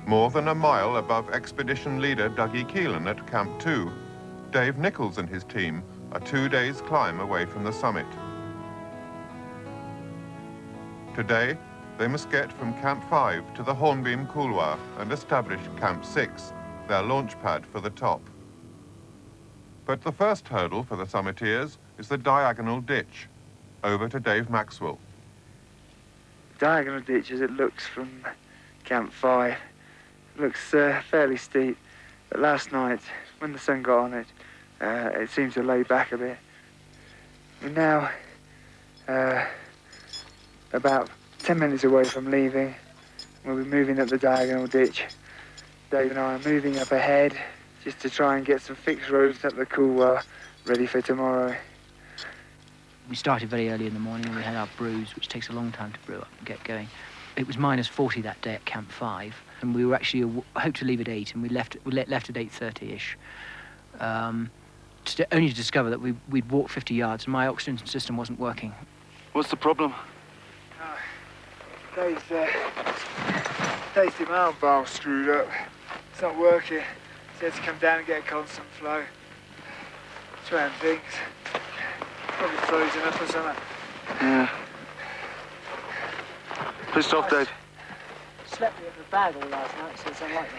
More than a mile above expedition leader Dougie Keelan at Camp 2, Dave Nichols and his team are 2 days' climb away from the summit. Today, they must get from Camp 5 to the Hornbeam Couloir and establish Camp 6, their launch pad for the top. But the first hurdle for the summiteers is the diagonal ditch. Over to Dave Maxwell. Diagonal ditch, as it looks from Camp 5, looks fairly steep, but last night, when the sun got on it, it seemed to lay back a bit. We're now about 10 minutes away from leaving. We'll be moving up the diagonal ditch. Dave and I are moving up ahead just to try and get some fixed ropes up the couloir ready for tomorrow. We started very early in the morning and we had our brews, which takes a long time to brew up and get going. It was minus 40 that day at Camp 5, and we were actually hoped to leave at 8, and we left at 8:30-ish. Only to discover that we'd walked 50 yards and my oxygen system wasn't working. What's the problem? Dave's demand valve screwed up. It's not working. So he had to come down and get a constant flow. Trying things. Probably frozen up or something. Yeah. Pissed off, Dave. Slept in the bag all last night, so it's unlikely.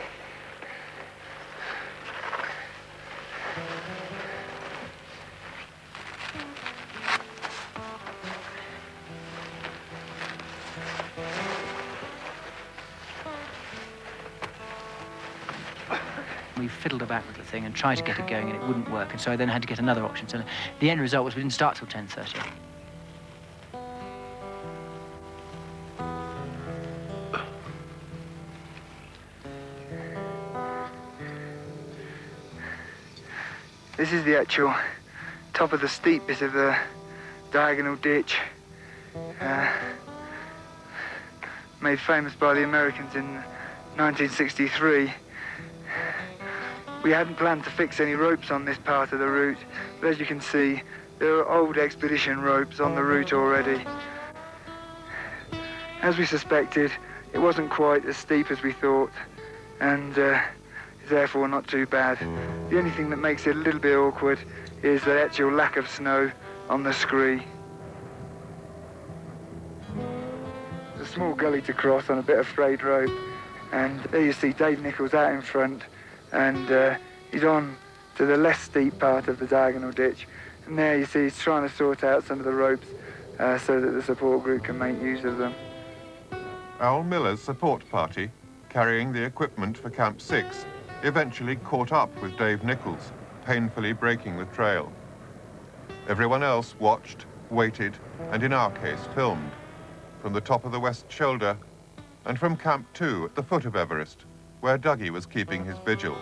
We fiddled about with the thing and tried to get it going, and it wouldn't work, and so I then had to get another oxygen cylinder. The end result was we didn't start till 10:30. This is the actual top of the steep bit of the diagonal ditch, made famous by the Americans in 1963. We hadn't planned to fix any ropes on this part of the route, but as you can see, there are old expedition ropes on the route already. As we suspected, it wasn't quite as steep as we thought, and therefore not too bad. The only thing that makes it a little bit awkward is the actual lack of snow on the scree. There's a small gully to cross on a bit of frayed rope, and there you see Dave Nichols out in front, and he's on to the less steep part of the diagonal ditch, and there you see he's trying to sort out some of the ropes so that the support group can make use of them. Al Miller's support party, carrying the equipment for Camp 6, eventually caught up with Dave Nichols, painfully breaking the trail. Everyone else watched, waited, and in our case filmed, from the top of the west shoulder and from Camp 2 at the foot of Everest, where Dougie was keeping his vigil.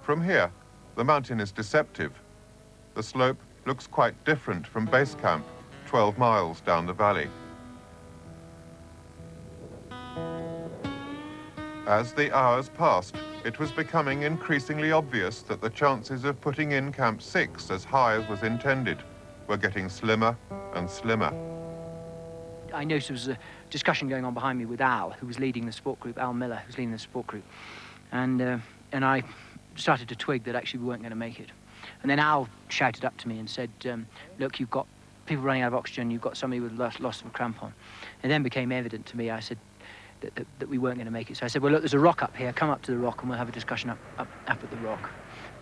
From here, the mountain is deceptive. The slope looks quite different from base camp, 12 miles down the valley. As the hours passed, it was becoming increasingly obvious that the chances of putting in Camp 6 as high as was intended were getting slimmer and slimmer. I noticed there was a discussion going on behind me with Al, who was leading the support group, Al Miller, who was leading the support group. And I started to twig that actually we weren't going to make it. And then Al shouted up to me and said, look, you've got people running out of oxygen, you've got somebody with loss of a crampon. It then became evident to me, I said, that we weren't going to make it. So I said, well, look, there's a rock up here, come up to the rock and we'll have a discussion up at the rock.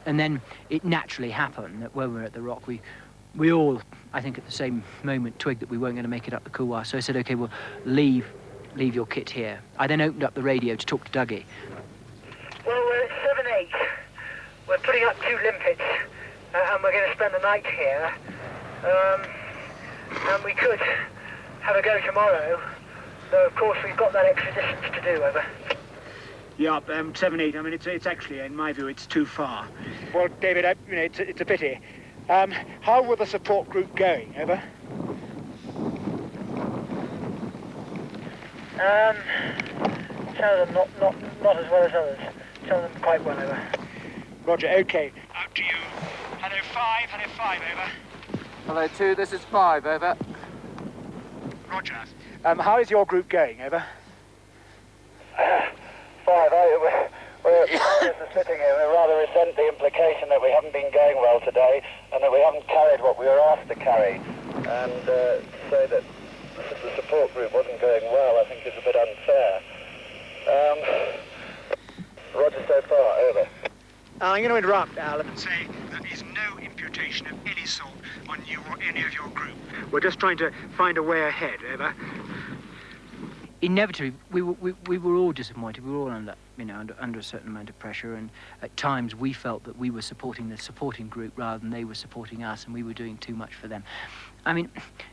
And then it naturally happened that when we were at the rock, we all, I think at the same moment, twigged that we weren't going to make it up the couloir. So I said, okay, well, leave your kit here. I then opened up the radio to talk to Dougie. Well, we're at 7-8. We're putting up 2 limpets, and we're going to spend the night here. And we could have a go tomorrow, though of course we've got that extra distance to do, over. Yeah, 7-8, I mean, it's actually, in my view, it's too far. Well, David, it's a pity. How were the support group going, over? Some of them not as well as others. Some of them quite well, over. Roger, okay. Out to you. Hello 5, over. Hello, 2, this is 5, over. Roger. How is your group going, over? 5, we're sitting here. We rather resent the implication that we haven't been going well today and that we haven't carried what we were asked to carry. And say that the support group wasn't going well, I think is a bit unfair. Roger so far, over. I'm going to interrupt, Al, and say there is no imputation of any sort on you or any of your group. We're just trying to find a way ahead, over. Inevitably, we were all disappointed. We were all under a certain amount of pressure, and at times we felt that we were supporting the supporting group rather than they were supporting us, and we were doing too much for them. I mean,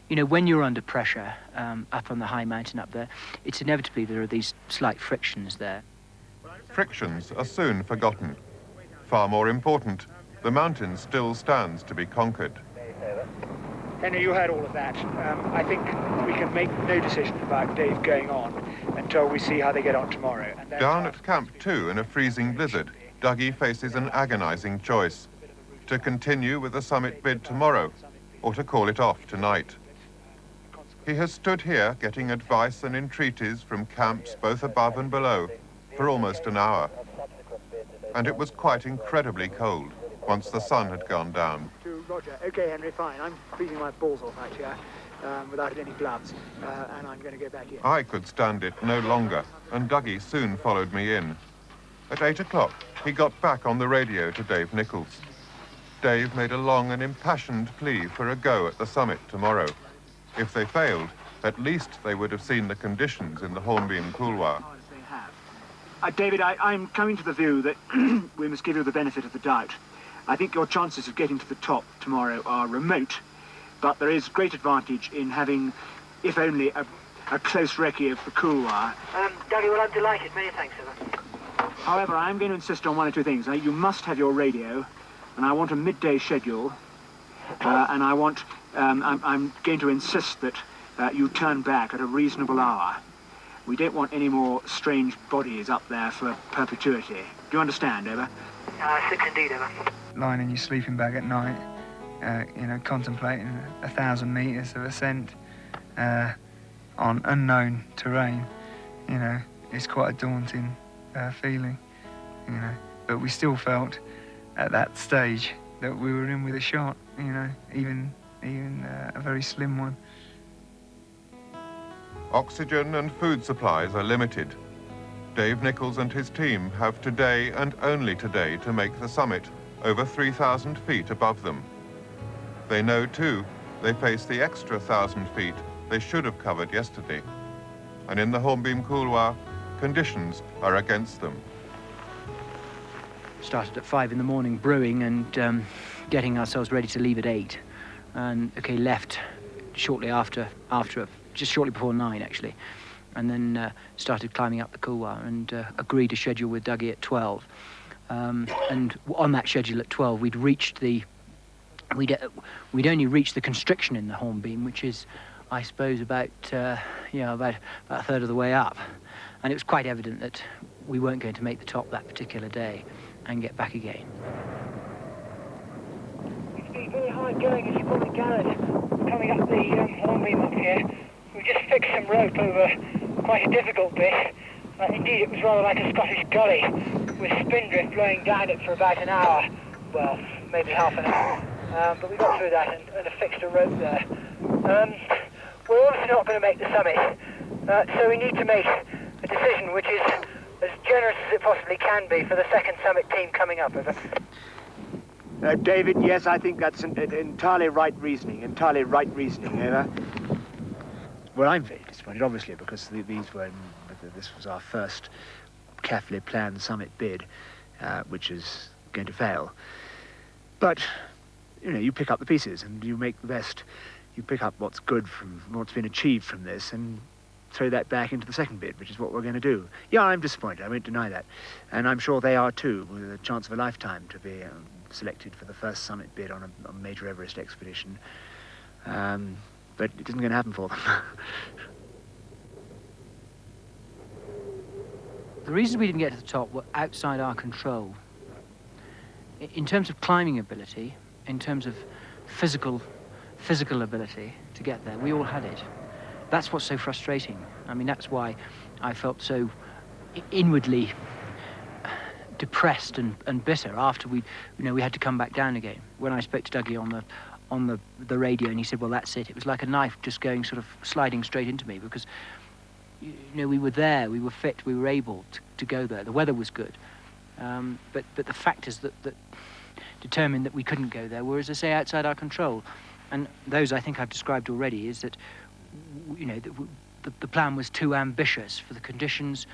when you're under pressure up on the high mountain up there, it's inevitably there are these slight frictions there. Frictions are soon forgotten. Far more important, the mountain still stands to be conquered. Henry, you heard all of that. I think we can make no decision about Dave going on until we see how they get on tomorrow. And Down at Camp 2 in a freezing blizzard, Dougie faces an agonizing choice: to continue with the summit bid tomorrow or to call it off tonight. He has stood here getting advice and entreaties from camps both above and below for almost an hour. And it was quite incredibly cold once the sun had gone down. To Roger. OK, Henry, fine. I'm freezing my balls off out here without any gloves, and I'm going to go back in. I could stand it no longer, and Dougie soon followed me in. At 8 o'clock, he got back on the radio to Dave Nichols. Dave made a long and impassioned plea for a go at the summit tomorrow. If they failed, at least they would have seen the conditions in the Hornbeam Couloir. David, I'm coming to the view that we must give you the benefit of the doubt. I think your chances of getting to the top tomorrow are remote, but there is great advantage in having, if only, a close recce of the couloir. Dougie, well, I'm delighted. Many thanks, sir. However, I'm going to insist on one or two things. You must have your radio, and I want a midday schedule, and I want, I'm going to insist that you turn back at a reasonable hour. We don't want any more strange bodies up there for perpetuity. Do you understand, over? Six indeed, over. Lying in your sleeping bag at night, contemplating 1,000 metres of ascent on unknown terrain, it's quite a daunting feeling, But we still felt at that stage that we were in with a shot, even a very slim one. Oxygen and food supplies are limited. Dave Nichols and his team have today and only today to make the summit over 3,000 feet above them. They know, too, they face the extra 1,000 feet they should have covered yesterday. And in the Hornbeam Couloir, conditions are against them. Started at 5 in the morning brewing and getting ourselves ready to leave at 8. And, left shortly after just shortly before 9, actually. And then started climbing up the couloir and agreed a schedule with Dougie at 12. And on that schedule at 12, we'd only reached the constriction in the Hornbeam, which is, I suppose, about a third of the way up. And it was quite evident that we weren't going to make the top that particular day and get back again. It's been very hard going, as you probably gathered, coming up the Hornbeam up here. We just fixed some rope over quite a difficult bit. Indeed, it was rather like a Scottish gully, with spindrift blowing down it for about an hour. Well, maybe half an hour. But we got through that and affixed a rope there. We're obviously not going to make the summit, so we need to make a decision which is as generous as it possibly can be for the second summit team coming up. David, yes, I think that's entirely right reasoning, over. Well, I'm very disappointed, obviously, because this was our first carefully planned summit bid, which is going to fail. But, you pick up the pieces and you make the best. You pick up what's good from what's been achieved from this and throw that back into the second bid, which is what we're going to do. Yeah, I'm disappointed, I won't deny that. And I'm sure they are too, with a chance of a lifetime to be selected for the first summit bid on a major Everest expedition. But it isn't going to happen for them. The reasons we didn't get to the top were outside our control. In terms of climbing ability, in terms of physical physical ability to get there. We all had it. That's what's so frustrating. I mean, that's why I felt so inwardly depressed and bitter after we had to come back down again. When I spoke to Dougie on the radio, and he said, well, that's it. It was like a knife just going sort of sliding straight into me, because we were there, we were fit, we were able to go there. The weather was good. But the factors that determined that we couldn't go there were, as I say, outside our control. And those I think I've described already, is that the plan was too ambitious for the conditions,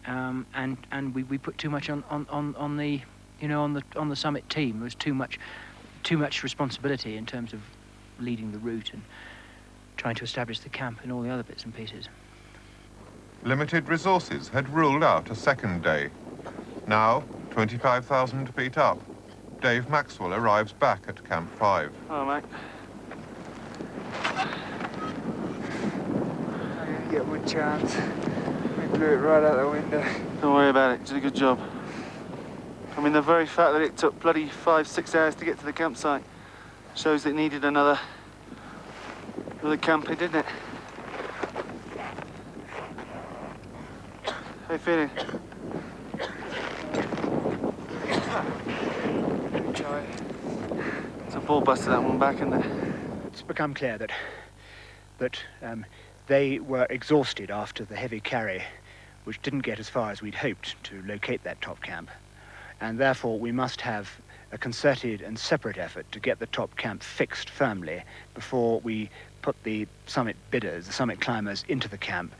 and we put too much on the summit team. There was too much responsibility in terms of leading the route and trying to establish the camp and all the other bits and pieces. Limited resources had ruled out a second day. Now, 25,000 feet up, Dave Maxwell arrives back at Camp 5. Oh, mate. I didn't get one chance. We blew it right out the window. Don't worry about it. You did a good job. I mean, the very fact that it took bloody 5-6 hours to get to the campsite shows it needed another camping, didn't it? How you feeling? It's a ball buster, that one back, isn't it? It's become clear that they were exhausted after the heavy carry, which didn't get as far as we'd hoped to locate that top camp. And therefore we must have a concerted and separate effort to get the top camp fixed firmly before we put the summit bidders, the summit climbers, into the camp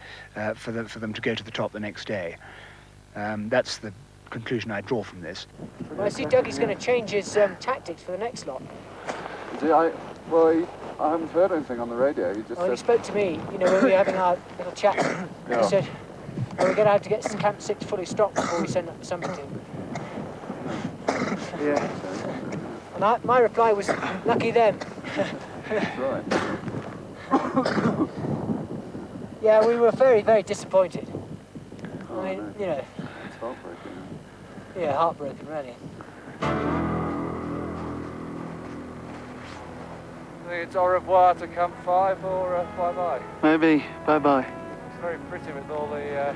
for them to go to the top the next day. That's the conclusion I draw from this. Well, I see Dougie's going to change his tactics for the next lot. I haven't heard anything on the radio. He just He spoke to me, when we were having our little chat. Yeah. He said, well, we're going to have to get Camp 6 fully stocked before we send up the summit team. Yeah. And my reply was, lucky them. That's right. Yeah, we were very, very disappointed. Oh, I mean, no. It's heartbreaking. Yeah, heartbroken, really. I think it's au revoir to Camp 5 or bye-bye. Maybe. Bye-bye. It's very pretty with all the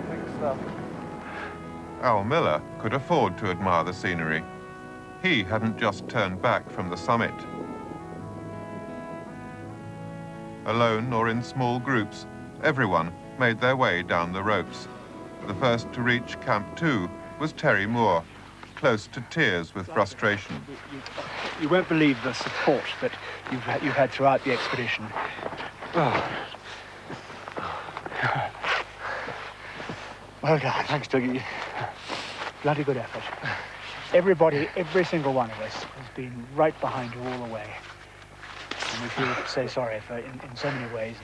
pink stuff. Al Miller could afford to admire the scenery. He hadn't just turned back from the summit. Alone or in small groups, everyone made their way down the ropes. The first to reach Camp 2 was Terry Moore, close to tears with frustration. You won't believe the support that you've had throughout the expedition. Oh. Well done. Thanks, Dougie. Bloody good effort. Everybody, every single one of us has been right behind you all the way. And we feel so sorry for in so many ways,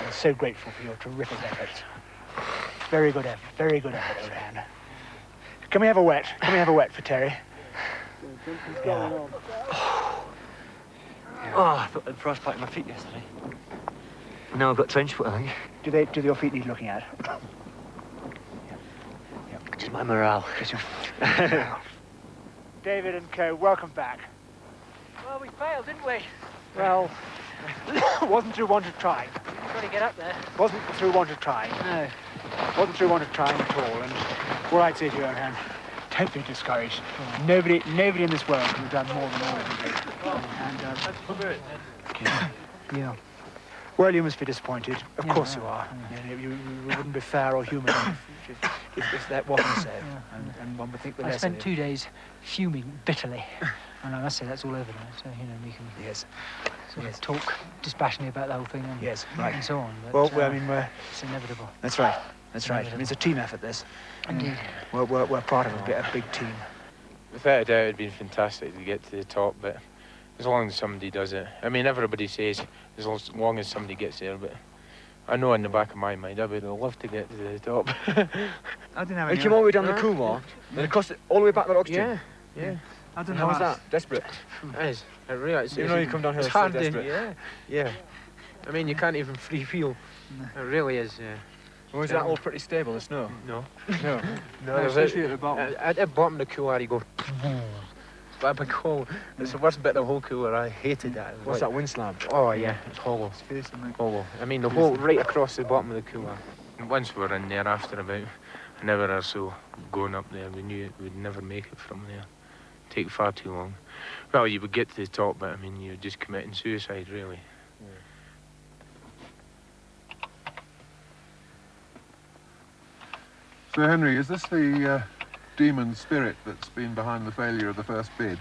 and so grateful for your terrific efforts. Very good effort, old hand. Can we have a wet? Can we have a wet for Terry? Yeah. I felt the frostbite in my feet yesterday. Now I've got trench foot, I think. Do your feet need looking at? Just my morale. David and co, welcome back. Well, we failed, didn't we? Well, wasn't through want of trying. Got to get up there. Wasn't through want of trying. No. Wasn't through want of trying at all. And what I'd say to you, Ohan, don't be discouraged. Nobody in this world could have done more than all of you did. And, yeah. Well, you must be disappointed. Of course you are. You wouldn't be fair or human if that wasn't so. And one would think the I less spent of it. 2 days fuming bitterly. And I must say that's all over now. So, we can sort of talk dispassionately about the whole thing and, and so on. But, Well, I mean, it's inevitable. That's right. That's right. I mean, it's a team effort, this. Indeed. We're part of a big team. Without a doubt, it'd been fantastic to get to the top, but as long as somebody does it. I mean, everybody says as long as somebody gets there, but I know in the back of my mind I would love to get to the top. I don't know. It came all the way down the Kumar, then across it, all the way back to the oxygen. Yeah. I don't know. How was that? Desperate. It is. It really is. Even though you come down here, it's it's so hard desperate. Yeah. I mean, you can't even free feel. It really is. Was that all pretty stable, the snow? No. No. No, Especially at the bottom. At the bottom of the couloir, you go. a big hole. It's the worst bit of the whole cooler. I hated that. What's that, wind slab? Oh, yeah, it's hollow. Hollow. I mean, the hole right across the bottom of the cooler. And once we were in there, after about an hour or so going up there, we knew we'd never make it from there. Take far too long. Well, you would get to the top, but I mean, you're just committing suicide, really. So, Henry, is this the demon spirit that's been behind the failure of the first bid?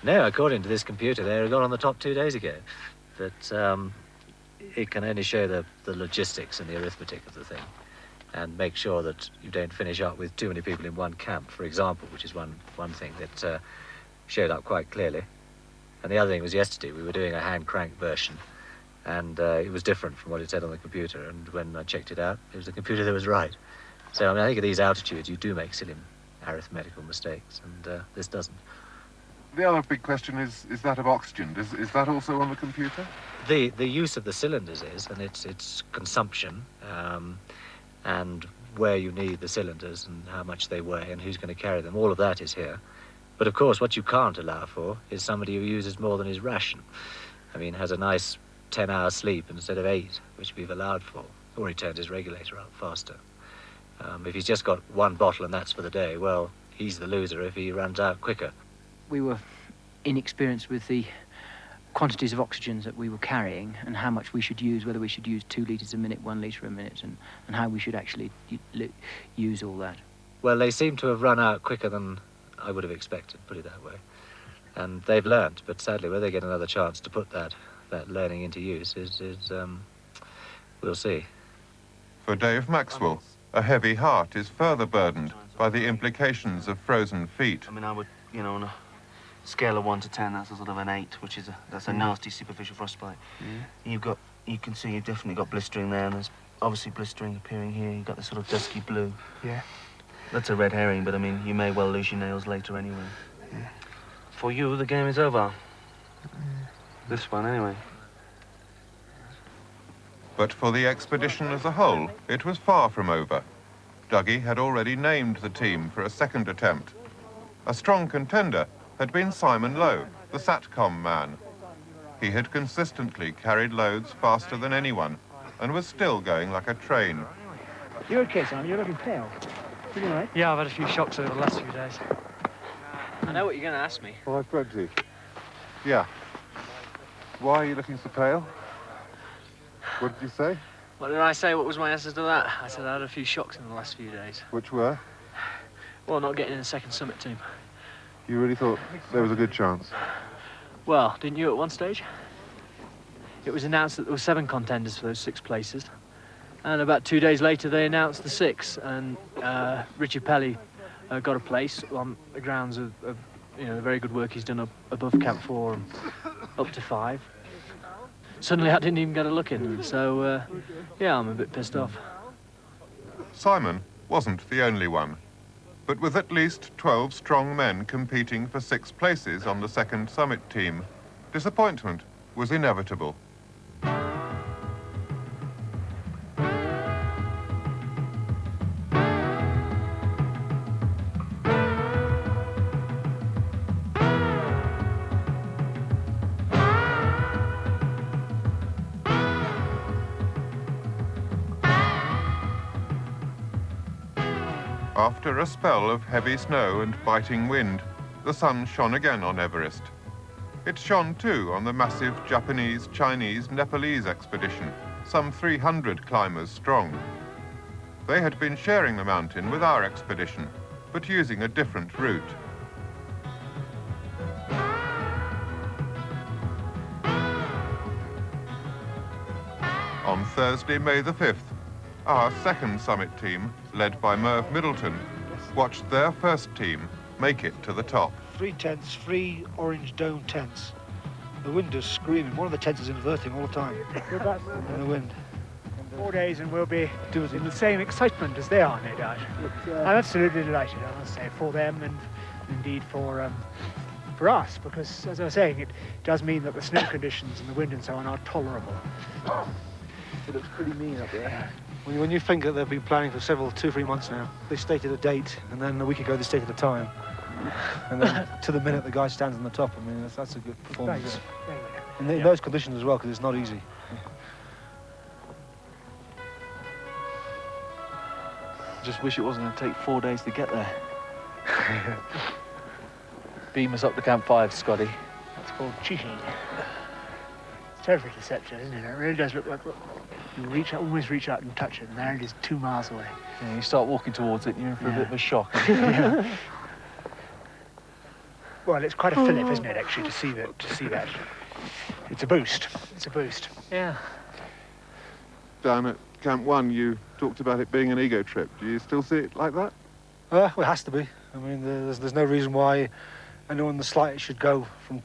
No, according to this computer, they got on the top 2 days ago. But it can only show the logistics and the arithmetic of the thing and make sure that you don't finish up with too many people in one camp, for example, which is one thing that showed up quite clearly. And the other thing was yesterday, we were doing a hand-crank version, and it was different from what it said on the computer, and when I checked it out, it was the computer that was right. So, I mean, I think at these altitudes, you do make silly arithmetical mistakes, and this doesn't. The other big question is that of oxygen. Is that also on the computer? The use of the cylinders is, and its consumption, and where you need the cylinders and how much they weigh and who's going to carry them. All of that is here. But of course, what you can't allow for is somebody who uses more than his ration. I mean, has a nice 10-hour sleep instead of 8, which we've allowed for, or he turns his regulator up faster. If he's just got one bottle and that's for the day, well, he's the loser if he runs out quicker. We were inexperienced with the quantities of oxygens that we were carrying and how much we should use, whether we should use 2 litres a minute, 1 litre a minute, and how we should actually use all that. Well, they seem to have run out quicker than I would have expected, put it that way. And they've learnt, but sadly, whether they get another chance to put that learning into use is we'll see. For Dave Maxwell, a heavy heart is further burdened by the implications of frozen feet. I mean, I would, you know, on a scale of 1 to 10, that's a sort of an 8, which is that's a nasty superficial frostbite. You can see you've definitely got blistering there, and there's obviously blistering appearing here. You've got this sort of dusky blue. Yeah. That's a red herring, but I mean, you may well lose your nails later anyway. For you, the game is over. This one, anyway. But for the expedition as a whole, it was far from over. Dougie had already named the team for a second attempt. A strong contender had been Simon Lowe, the SATCOM man. He had consistently carried loads faster than anyone and was still going like a train. You're okay, Simon. You're looking pale. You all right? Yeah, I've had a few shocks over the last few days. I know what you're going to ask me. Why, Bruggsy? Yeah. Why are you looking so pale? What did you say? What did I say? What was my answer to that? I said I had a few shocks in the last few days. Which were? Well, not getting in the second summit team. You really thought there was a good chance? Well, didn't you at one stage? It was announced that there were 7 contenders for those 6 places. And about 2 days later, they announced the 6. And Richard Pelly got a place on the grounds of you know, the very good work he's done up above Camp 4 and up to 5. Suddenly, I didn't even get a look in. So, yeah, I'm a bit pissed off. Simon wasn't the only one. But with at least 12 strong men competing for 6 places on the second summit team, disappointment was inevitable. After a spell of heavy snow and biting wind, the sun shone again on Everest. It shone too on the massive Japanese, Chinese, Nepalese expedition, some 300 climbers strong. They had been sharing the mountain with our expedition, but using a different route. On Thursday, May the 5th, our second summit team, led by Merv Middleton, watched their first team make it to the top. 3 tents, 3 orange dome tents. The wind is screaming. One of the tents is inverting all the time. In the wind. 4 days and we'll be in the same excitement as they are, no doubt. I'm absolutely delighted, I must say, for them and indeed for us, because, as I was saying, it does mean that the snow conditions and the wind and so on are tolerable. It looks pretty mean up there. When you think that they've been planning for 2-3 months now, they stated a date, and then a week ago they stated a time. And then to the minute the guy stands on the top. I mean, that's a good performance. Very good. Very good. In those conditions as well, because it's not easy. Just wish it wasn't going to take 4 days to get there. Beam us up to Camp 5, Scotty. That's called cheating. It's terribly deceptive, isn't it? It really does look like you almost reach out and touch it, and there it is 2 miles away. Yeah, you start walking towards it, and you're in for a bit of a shock. Yeah. Well, it's quite a fillip, isn't it, actually, to see that. It's a boost. It's a boost. Yeah. Down at Camp 1, you talked about it being an ego trip. Do you still see it like that? Well, it has to be. I mean, there's no reason why anyone the slightest should go from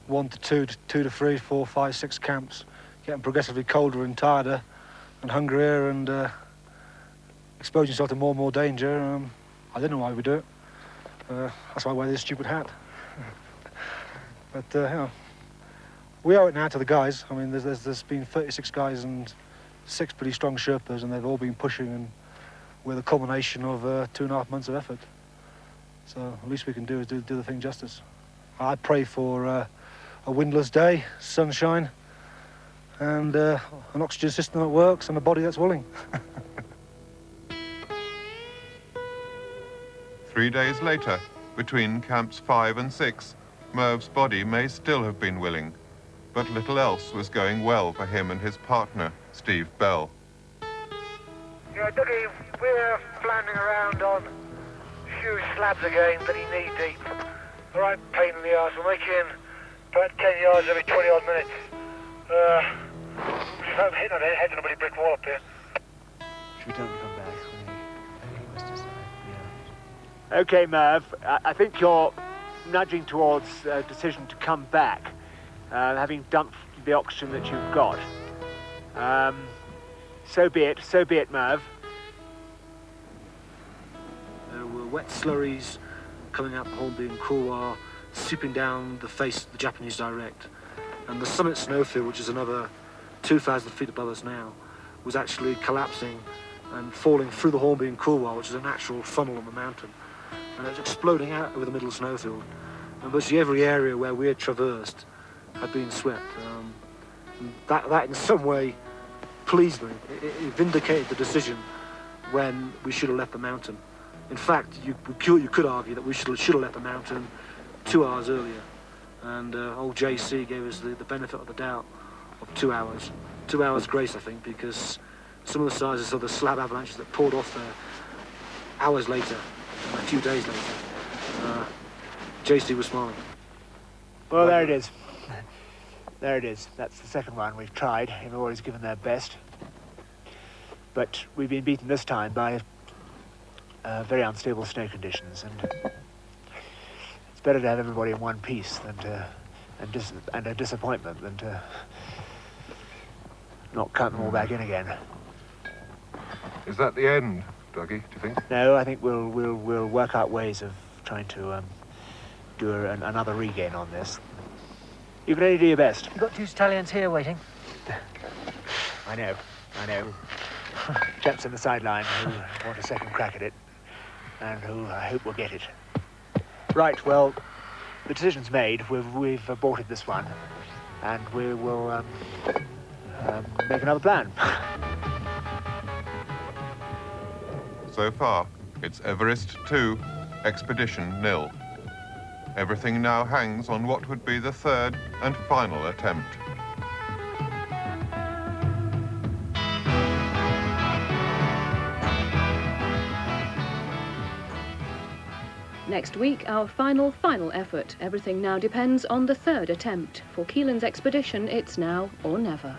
1 to 2 to 2 to 3, 4, 5, 6 camps, getting progressively colder and tireder and hungrier and exposing yourself to more and more danger. I don't know why we do it. That's why I wear this stupid hat. But, you know, we owe it now to the guys. I mean, there's been 36 guys and 6 pretty strong Sherpas, and they've all been pushing, and we're the culmination of 2.5 months of effort. So the least we can do is do the thing justice. I pray for a windless day, sunshine, and an oxygen system that works, and a body that's willing. 3 days later, between camps 5 and 6, Merv's body may still have been willing, but little else was going well for him and his partner, Steve Bell. Yeah, Dougie, we're floundering around on huge slabs again, bloody knee deep. All right, pain in the arse. We're making about 10 yards every 20 odd minutes. We just hope hitting our head on a bloody brick wall up here. Should we tell him to come back? He must decide. Yeah. Okay, Merv, I think you're nudging towards a decision to come back, having dumped the oxygen that you've got. So be it, Merv. There were wet slurries coming out the Hornby and Kurwa, seeping down the face of the Japanese direct. And the summit snowfield, which is another 2,000 feet above us now, was actually collapsing and falling through the Hornby and Kurwa, which is a natural funnel on the mountain. And it was exploding out over the middle snowfield. And virtually every area where we had traversed had been swept. That in some way pleased me. It vindicated the decision when we should have left the mountain. In fact, you could argue that we should have left the mountain 2 hours earlier. And old JC gave us the benefit of the doubt of 2 hours. 2 hours grace, I think, because some of the sizes of the slab avalanches that poured off there hours later, a few days later, JC was smiling. Well, there it is. There it is. That's the second one we've tried. They've always given their best. But we've been beaten this time by very unstable snow conditions, and it's better to have everybody in one piece than and a disappointment than to not cut them all back in again. Is that the end, Dougie, do you think? No, I think we'll work out ways of trying to do another regain on this. You can only do your best. You've got 2 stallions here waiting. I know. Chaps on the sideline who want a second crack at it, and who I hope will get it. Right, well, the decision's made. We've aborted this one, and we will make another plan. So far, it's Everest 2, Expedition 0. Everything now hangs on what would be the third and final attempt. Next week, our final effort. Everything now depends on the third attempt. For Keelan's expedition, it's now or never.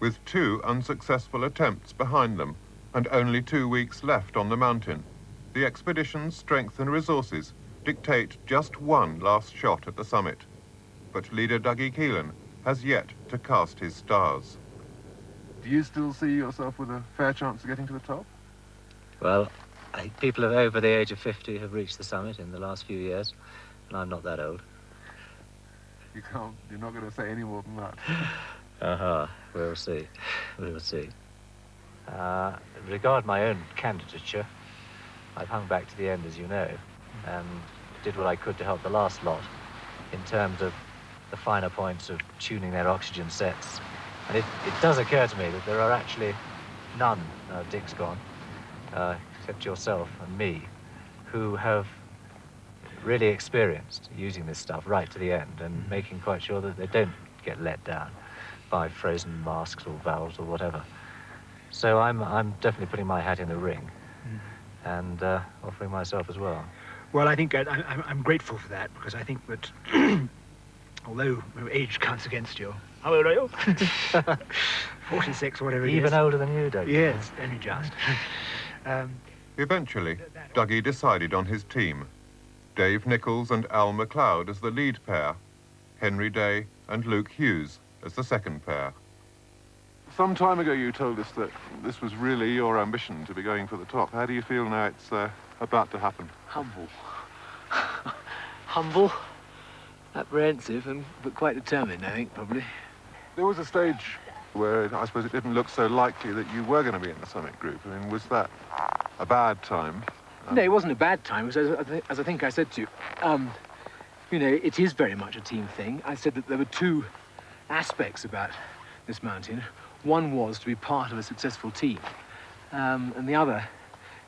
With 2 unsuccessful attempts behind them and only 2 weeks left on the mountain, the expedition's strength and resources dictate just one last shot at the summit. But leader Dougie Keelan has yet to cast his stars. Do you still see yourself with a fair chance of getting to the top? Well, I think people over the age of 50 have reached the summit in the last few years, and I'm not that old. You're not going to say any more than that. We'll see. We'll see. Regard my own candidature, I've hung back to the end, as you know, and did what I could to help the last lot in terms of the finer points of tuning their oxygen sets. And it does occur to me that there are actually none, Dick's gone, except yourself and me, who have really experienced using this stuff right to the end and making quite sure that they don't get let down by frozen masks or valves or whatever. So I'm definitely putting my hat in the ring and offering myself as well. Well, I think I'm grateful for that, because I think that although age counts against you, how old are you? 46, whatever it is. Even older than you, don't you? Yes, only just. Eventually, Dougie decided on his team. Dave Nichols and Al MacLeod as the lead pair, Henry Day and Luke Hughes as the second pair. Some time ago you told us that this was really your ambition to be going for the top. How do you feel now it's about to happen? Humble. Humble, apprehensive, but quite determined, I think, probably. There was a stage where I suppose it didn't look so likely that you were going to be in the summit group. I mean, was that a bad time? No, it wasn't a bad time. It was, as I think I said to you, you know, it is very much a team thing. I said that there were 2 aspects about this mountain. One was to be part of a successful team, and the other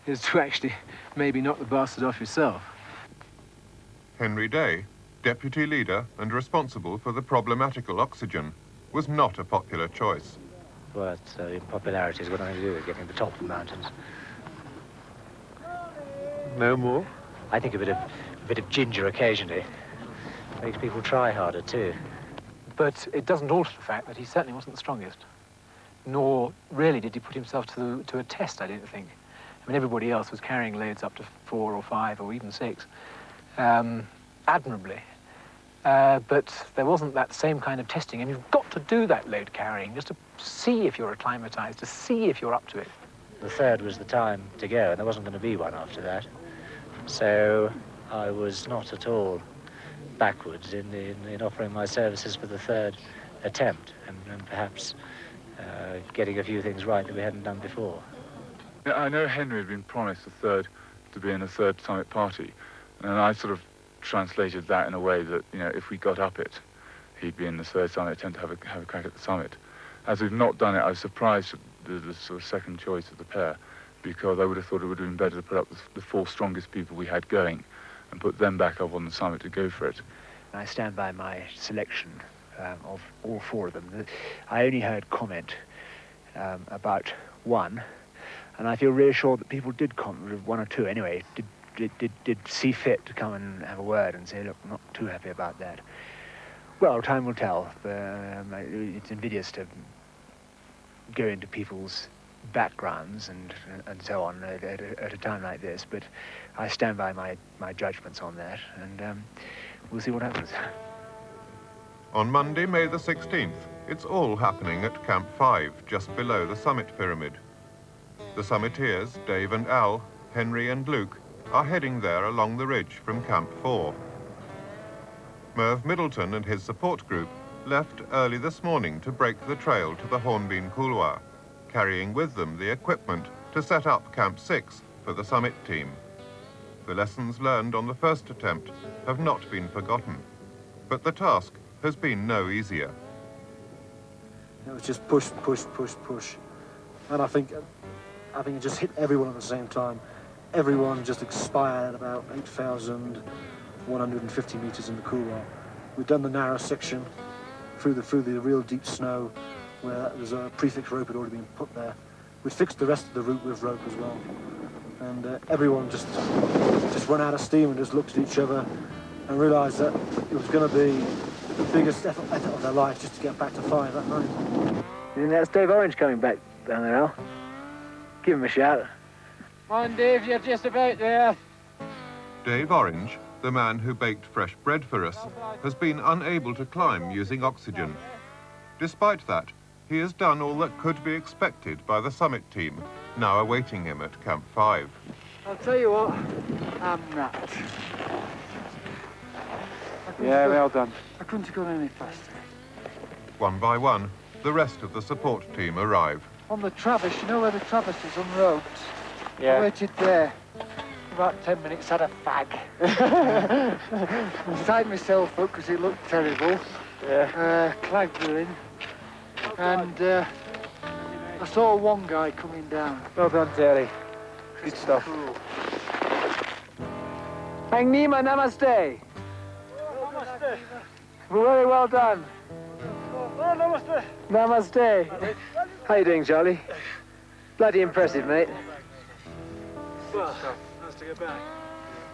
is to actually maybe knock the bastard off yourself. Henry Day, deputy leader and responsible for the problematical oxygen, was not a popular choice. But popularity has got nothing to do with getting to the top of the mountains. No more? I think a bit of ginger occasionally makes people try harder too. But it doesn't alter the fact that he certainly wasn't the strongest. Nor really did he put himself to a test, I don't think. I mean, everybody else was carrying loads up to 4 or 5 or even 6, admirably. But there wasn't that same kind of testing, and you've got to do that load carrying just to see if you're acclimatized, to see if you're up to it. The 3rd was the time to go, and there wasn't going to be one after that. So I was not at all backwards in offering my services for the 3rd attempt, and perhaps getting a few things right that we hadn't done before. Yeah, I know Henry had been promised a 3rd to be in a 3rd summit party, and I sort of translated that in a way that, you know, if we got up it, he'd be in the 3rd summit attempt to have a crack at the summit. As we've not done it, I was surprised at the sort of second choice of the pair, because I would have thought it would have been better to put up the 4 strongest people we had going and put them back up on the summit to go for it. I stand by my selection of all 4 of them. I only heard comment about one, and I feel reassured that people did comment, 1 or 2 anyway, did see fit to come and have a word and say, look, I'm not too happy about that. Well, time will tell. It's invidious to go into people's backgrounds and so on at a time like this, but I stand by my judgments on that, and we'll see what happens. On Monday, May the 16th, it's all happening at Camp 5, just below the summit pyramid. The summiteers, Dave and Al, Henry and Luke, are heading there along the ridge from Camp 4. Merv Middleton and his support group left early this morning to break the trail to the Hornbeam Couloir, carrying with them the equipment to set up Camp 6 for the summit team. The lessons learned on the first attempt have not been forgotten, but the task has been no easier. It was just push, push, push, push. And I think it just hit everyone at the same time. Everyone just expired at about 8,150 meters in the couloir. We'd done the narrow section through the real deep snow where there was a prefix rope had already been put there. We fixed the rest of the route with rope as well. And everyone just ran out of steam and just looked at each other and realised that it was going to be the biggest effort of their lives just to get back to 5 that night. think that's Dave Orange coming back down there, Al? Give him a shout. Come on, Dave, you're just about there. Dave Orange, the man who baked fresh bread for us, has been unable to climb using oxygen. Despite that, he has done all that could be expected by the summit team, now awaiting him at Camp 5. I'll tell you what, I'm not. Yeah, well done. I couldn't have gone any faster. One by one, the rest of the support team arrive. On the Travis, you know where the Travis is on the ropes? Yeah. I waited there. About 10 minutes, had a fag. Tied myself up because it looked terrible. Yeah. Clagged her in. And I saw one guy coming down. Well done, Terry. Good stuff. Cool. Hangnima, namaste. Namaste. Very well done. Oh, namaste. Namaste. How you doing, Charlie? Bloody impressive, mate. Well, nice to get back.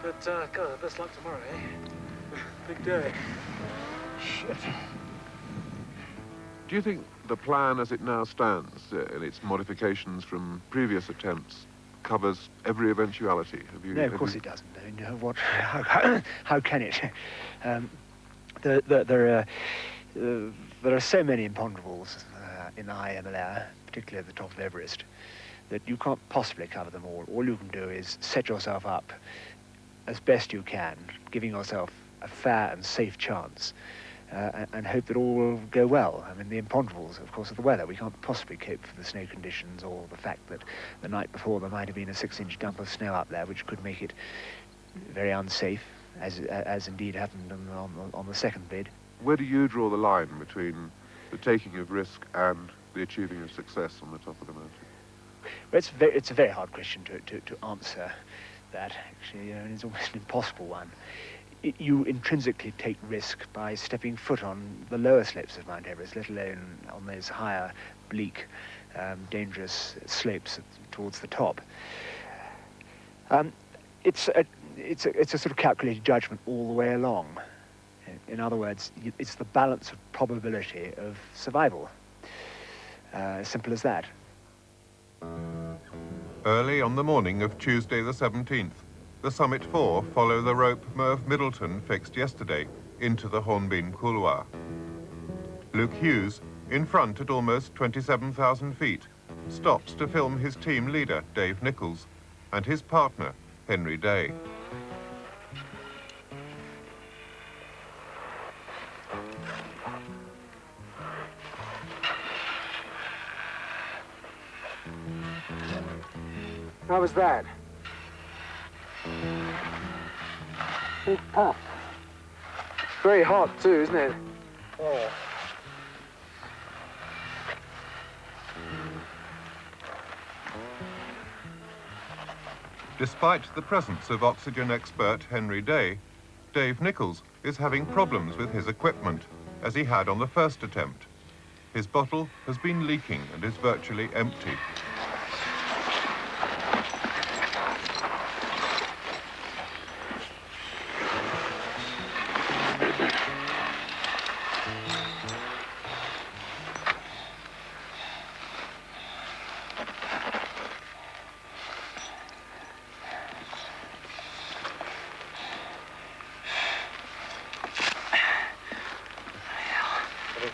But, God, best luck tomorrow, eh? Big day. Shit. Do you think the plan as it now stands, in its modifications from previous attempts, covers every eventuality? No, of course it doesn't. I mean, what? How can it? There are so many imponderables in the high Himalaya, particularly at the top of Everest, that you can't possibly cover them all. All you can do is set yourself up as best you can, giving yourself a fair and safe chance, and hope that all will go well. I mean, the imponderables, of course, of the weather. We can't possibly cope for the snow conditions or the fact that the night before there might have been a 6-inch dump of snow up there, which could make it very unsafe, as indeed happened on the second bid. Where do you draw the line between the taking of risk and the achieving of success on the top of the mountain? Well, it's a very hard question to answer that, actually. It's almost an impossible one. You intrinsically take risk by stepping foot on the lower slopes of Mount Everest, let alone on those higher, bleak, dangerous slopes towards the top. It's a sort of calculated judgment all the way along. In other words, it's the balance of probability of survival. Simple as that. Early on the morning of Tuesday the 17th, the Summit 4 follow the rope Merv Middleton fixed yesterday into the Hornbeam couloir. Luke Hughes, in front at almost 27,000 feet, stops to film his team leader, Dave Nichols, and his partner, Henry Day. How was that? Big puff. Very hot too, isn't it? Oh. Despite the presence of oxygen expert Henry Day, Dave Nichols is having problems with his equipment, as he had on the first attempt. His bottle has been leaking and is virtually empty.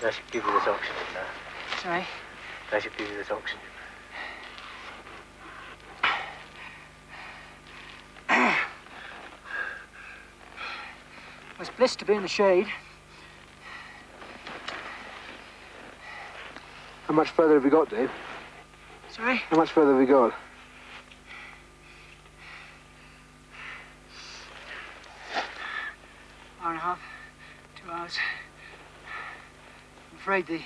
I should give you this oxygen now. Sorry? I should give you this oxygen. It's bliss to be in the shade. How much further have we got, Dave? Sorry? How much further have we got? Hour and a half, 2 hours. I'm afraid the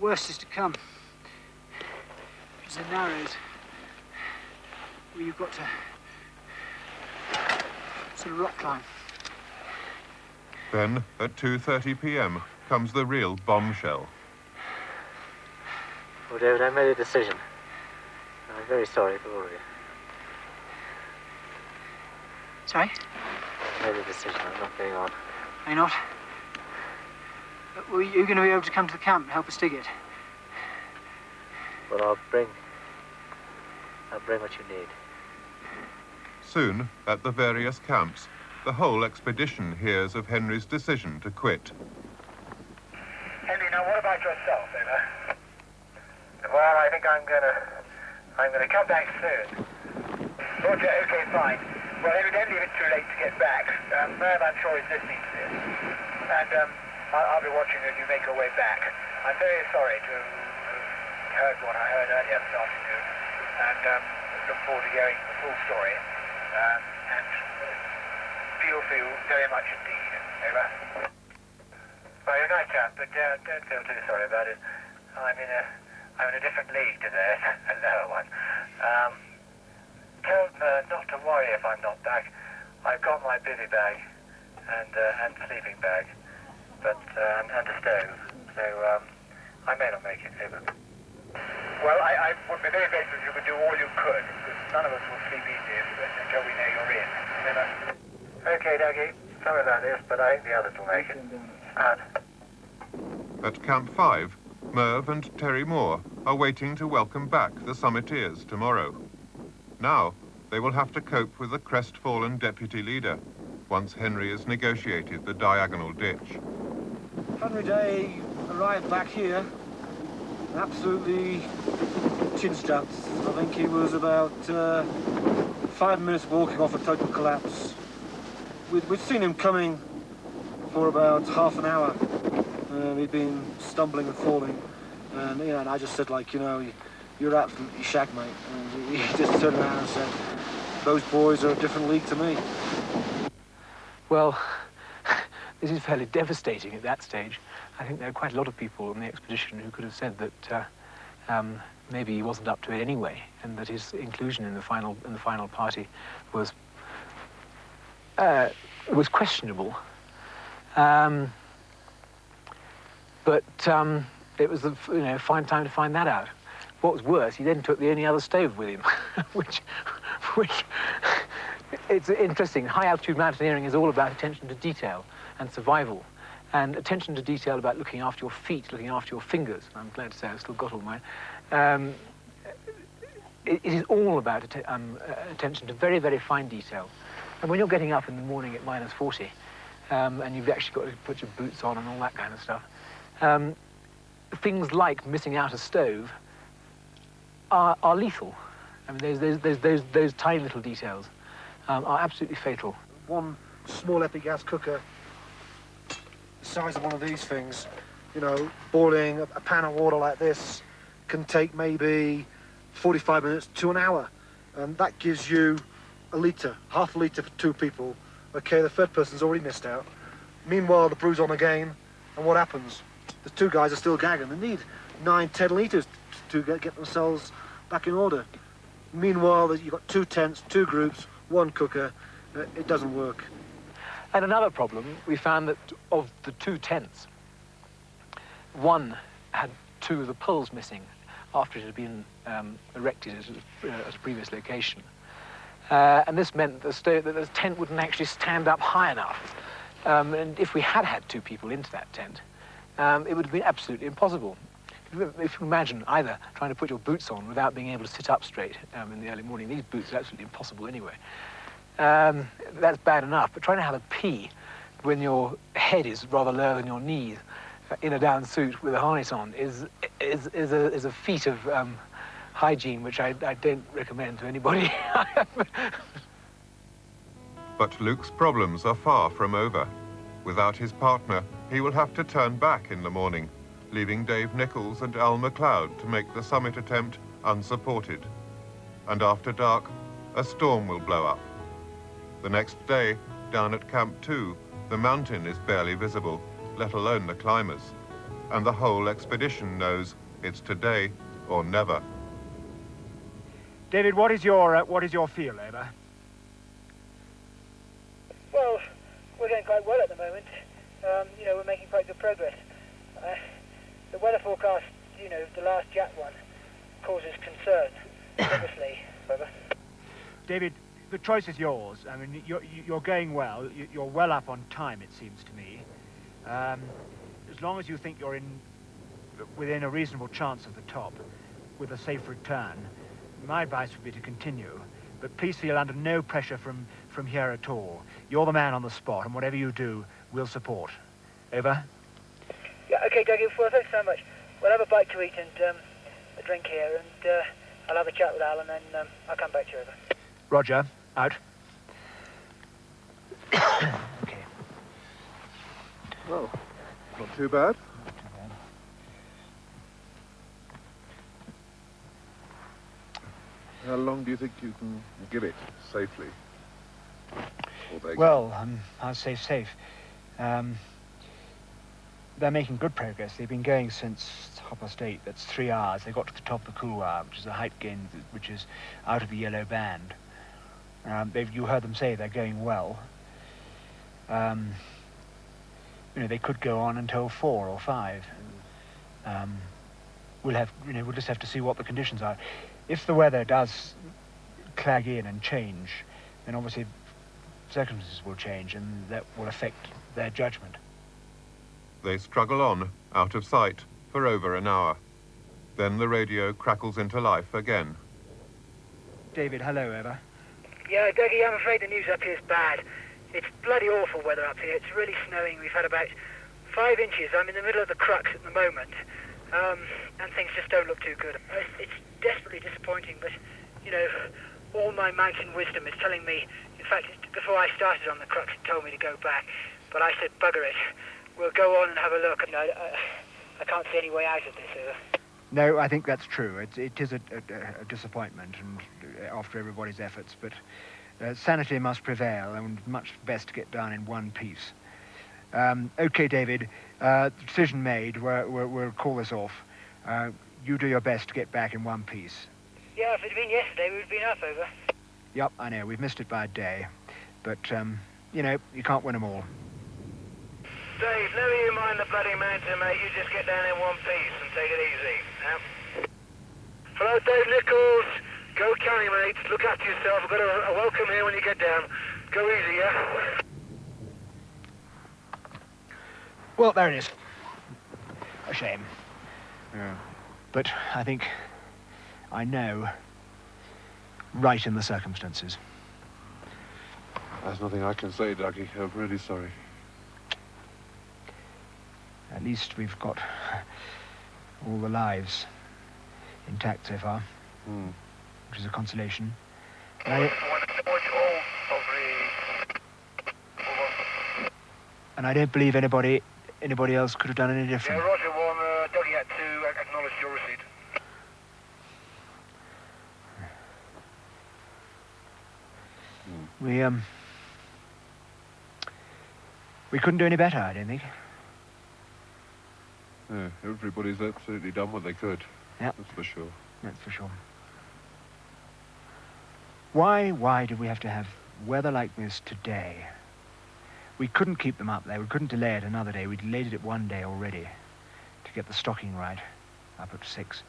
worst is to come. It's the narrows where you've got to sort of rock climb. Then, at 2:30 p.m., comes the real bombshell. Well, David, I made a decision. I'm very sorry for all of you. Sorry? I made a decision. I'm not going on. Are you not? Well, you're going to be able to come to the camp and help us dig it? Well, I'll bring what you need. Soon, at the various camps, the whole expedition hears of Henry's decision to quit. Henry, now what about yourself, over? Well, I think I'm gonna come back soon. Roger, okay, fine. Well, evidently it's too late to get back. Merv, I'm sure, is listening to this. And I'll be watching as you make your way back. I'm very sorry to have heard what I heard earlier this afternoon. And look forward to hearing the full story. And feel for you very much indeed. Over. Well, you're a nice chap, but don't feel too sorry about it. I'm in a different league to theirs, a lower one. Tell them not to worry if I'm not back. I've got my bivy bag and sleeping bag, but and a stove, so I may not make it, over. Well, I would be very grateful if you could do all you could, because none of us will sleep easy until we know you're in. Over. Okay, Dougie. Sorry about this, but I think the others will make it. Out. At Camp 5, Merv and Terry Moore are waiting to welcome back the summiteers tomorrow. Now, they will have to cope with the crestfallen deputy leader once Henry has negotiated the diagonal ditch. Henry Day arrived back here absolutely chin-strapped. I think he was about 5 minutes walking off a total collapse. We'd seen him coming for about half an hour. He'd been stumbling and falling, and and I just said, like, you're absolutely shagged, mate. And he just turned around and said, those boys are a different league to me. Well, this is fairly devastating at that stage. I think there are quite a lot of people on the expedition who could have said that maybe he wasn't up to it anyway, and that his inclusion in the final party was questionable. But it was a fine time to find that out. What was worse, he then took the only other stove with him, which it's interesting. High-altitude mountaineering is all about attention to detail and survival, and attention to detail about looking after your feet, looking after your fingers. I'm glad to say I've still got all mine. It is all about attention to very, very fine detail. And when you're getting up in the morning at -40, and you've actually got to put your boots on and all that kind of stuff, things like missing out a stove are lethal. I mean, those tiny little details are absolutely fatal. One small epi gas cooker, the size of one of these things, boiling a pan of water like this can take maybe 45 minutes to an hour. And that gives you a litre, half a litre for 2 people. Okay, the third person's already missed out. Meanwhile, the brew's on again, and what happens? The 2 guys are still gagging. They need 9-10 litres to get themselves back in order. Meanwhile, you've got 2 tents, 2 groups, 1 cooker. It doesn't work. And another problem, we found that of the 2 tents, one had 2 of the poles missing after it had been erected at a previous location. And this meant that the tent wouldn't actually stand up high enough. And if we had 2 people into that tent, it would have been absolutely impossible. If you imagine either trying to put your boots on without being able to sit up straight in the early morning, these boots are absolutely impossible anyway. That's bad enough, but trying to have a pee when your head is rather lower than your knees in a down suit with a harness on is a feat of hygiene which I don't recommend to anybody. But Luke's problems are far from over. Without his partner, he will have to turn back in the morning, leaving Dave Nichols and Al McLeod to make the summit attempt unsupported. And after dark, a storm will blow up. The next day, down at Camp 2, the mountain is barely visible, let alone the climbers. And the whole expedition knows it's today or never. David, what is your feel, Labour? Well, we're doing quite well at the moment. We're making quite good progress. The weather forecast, the last Jap one, causes concern, obviously. David, the choice is yours. I mean, you're going well. You're well up on time, it seems to me. As long as you think you're within a reasonable chance of the top, with a safe return, my advice would be to continue. But please feel under no pressure from here at all. You're the man on the spot, and whatever you do, we'll support. Over? Yeah, okay, Dougie, well, thanks so much. We'll have a bite to eat and a drink here, and I'll have a chat with Al, and then I'll come back to you, over. Roger. Out. Okay. Well, not too bad. How long do you think you can give it safely? Well, I'll say safe. They're making good progress. They've been going since 8:30. That's 3 hours. They got to the top of the couloir, which is a height gain, which is out of the yellow band. You heard them say they're going well. They could go on until 4 or 5. We'll just have to see what the conditions are. If the weather does clag in and change, then obviously circumstances will change, and that will affect their judgment. They struggle on, out of sight, for over an hour. Then the radio crackles into life again. David, hello, over. Yeah, Dougie, I'm afraid the news up here is bad. It's bloody awful weather up here. It's really snowing. We've had about 5 inches. I'm in the middle of the crux at the moment, and things just don't look too good. It's desperately disappointing, but, all my mountain wisdom is telling me, in fact, before I started on the crux, it told me to go back, but I said, bugger it. We'll go on and have a look. I can't see any way out of this. No, I think that's true. It is a disappointment, and after everybody's efforts, but sanity must prevail, and much best to get done in one piece. Okay, David, decision made. We'll call this off. You do your best to get back in one piece. Yeah, if it had been yesterday, we would have been up, over. Yep, I know. We've missed it by a day. But, you can't win them all. Dave, never you mind the bloody mountain, mate. You just get down in one piece and take it easy. Yeah? Hello, Dave Nichols. Go carry, mate. Look after yourself. I've got a welcome here when you get down. Go easy, yeah? Well, there it is. A shame. Yeah. But I think I know right in the circumstances. There's nothing I can say, Dougie. I'm really sorry. At least we've got all the lives intact so far, which is a consolation. And I don't believe anybody else could have done any different. Yeah, Roger, Dougie had to acknowledge your receipt. We couldn't do any better, I don't think. Yeah, everybody's absolutely done what they could. Yeah, that's for sure. That's for sure. Why did we have to have weather like this today? We couldn't keep them up there. We couldn't delay it another day. We delayed it 1 day already to get the stocking right, up at 6.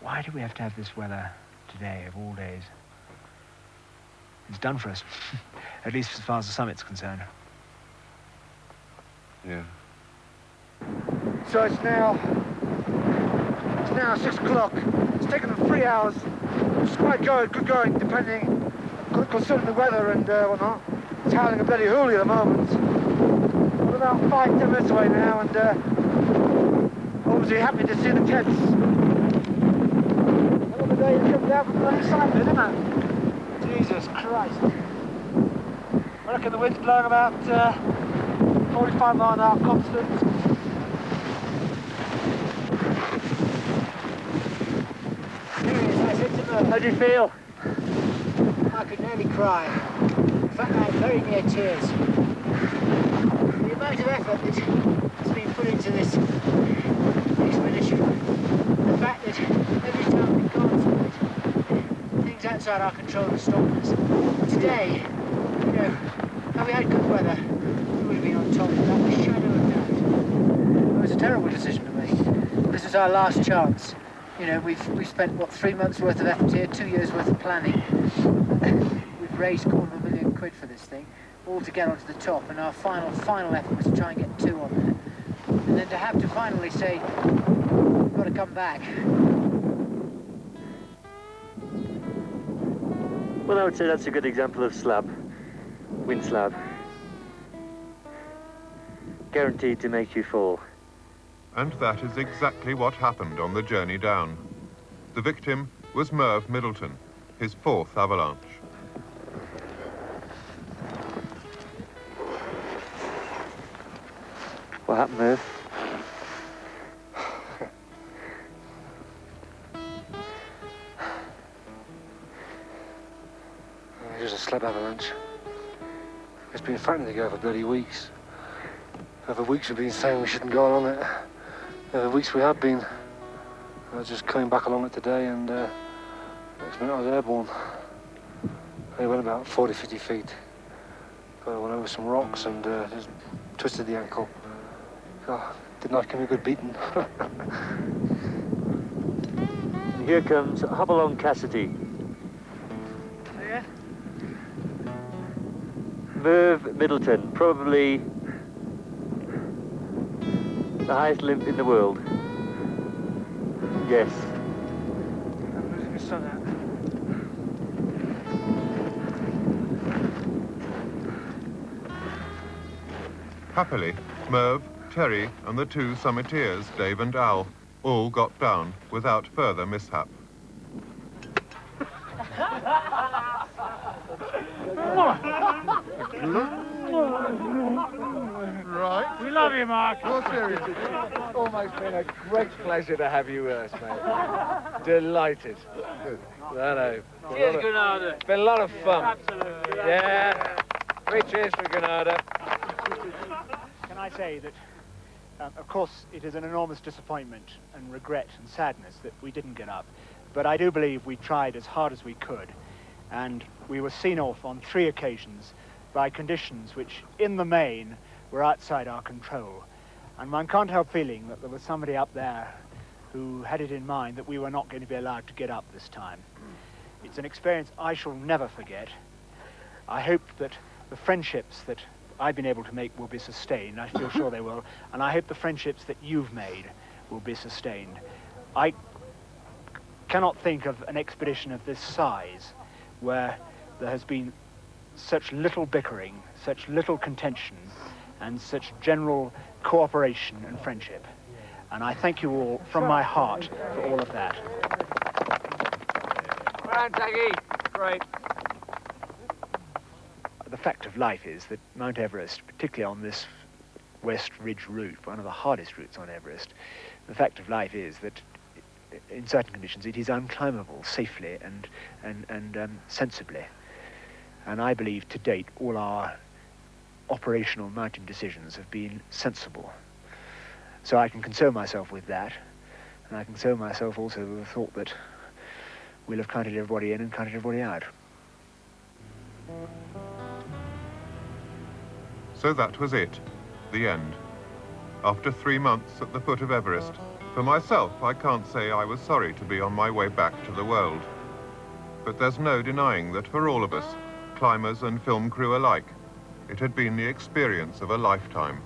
Why do we have to have this weather today, of all days? It's done for us, at least as far as the summit's concerned. Yeah. So it's now 6 o'clock. It's taken them 3 hours. It's quite good going, depending, considering the weather and whatnot. It's howling a bloody hoolie at the moment. We're about 5-10 minutes away now, and obviously happy to see the tents. Another day to come down from the bloody side of it, isn't it? Jesus Christ. I reckon the wind's blowing about 45 mile an hour constant. How do you feel? I could nearly cry. In fact, I'm very near tears. The amount of effort that's been put into this expedition, the fact that every time we've gone through it, things outside our control have stopped us. Today, had we had good weather, we would have been on top without a shadow of doubt. It was a terrible decision to make. This was our last chance. We've spent, 3 months worth of effort here, 2 years worth of planning. We've raised £250,000 for this thing, all to get onto the top, and our final effort was to try and get 2 on there. And then to have to finally say, we've got to come back. Well, I would say that's a good example of slab, wind slab. Guaranteed to make you fall. And that is exactly what happened on the journey down. The victim was Merv Middleton, his 4th avalanche. What happened, Merv? Just a slab avalanche. It's been threatening to go for bloody weeks. Over weeks we've been saying we shouldn't go on it. Over weeks we have been. I was just coming back along it today and next minute I was airborne. I went about 40, 50 feet. I went over some rocks and just twisted the ankle. Oh, did not give me a good beating. And here comes Hopalong Cassidy. Yeah. Merv Middleton, probably the highest limp in the world. Yes. I'm losing the sun out. Happily, Merv, Terry and the 2 summiteers, Dave and Al, all got down without further mishap. Right. We love you, Mark. You're serious. It's almost been a great pleasure to have you with us, mate. Delighted. Good. I know. Cheers, Granada. It's been a lot of fun. Absolutely. Yeah. 3 cheers for Granada. Can I say that, of course, it is an enormous disappointment and regret and sadness that we didn't get up. But I do believe we tried as hard as we could. And we were seen off on 3 occasions by conditions which, in the main, were outside our control. And one can't help feeling that there was somebody up there who had it in mind that we were not going to be allowed to get up this time. It's an experience I shall never forget. I hope that the friendships that I've been able to make will be sustained. I feel sure they will. And I hope the friendships that you've made will be sustained. I cannot think of an expedition of this size where there has been such little bickering, such little contention, and such general cooperation and friendship. And I thank you all from my heart for all of that. Well done, Taggy. Great. The fact of life is that Mount Everest, particularly on this West Ridge route, one of the hardest routes on Everest, the fact of life is that in certain conditions it is unclimbable safely and sensibly. And I believe to date all our operational mountain decisions have been sensible. So I can console myself with that, and I can console myself also with the thought that we'll have counted everybody in and counted everybody out. So that was it, the end. After 3 months at the foot of Everest, for myself, I can't say I was sorry to be on my way back to the world. But there's no denying that for all of us, climbers and film crew alike, it had been the experience of a lifetime.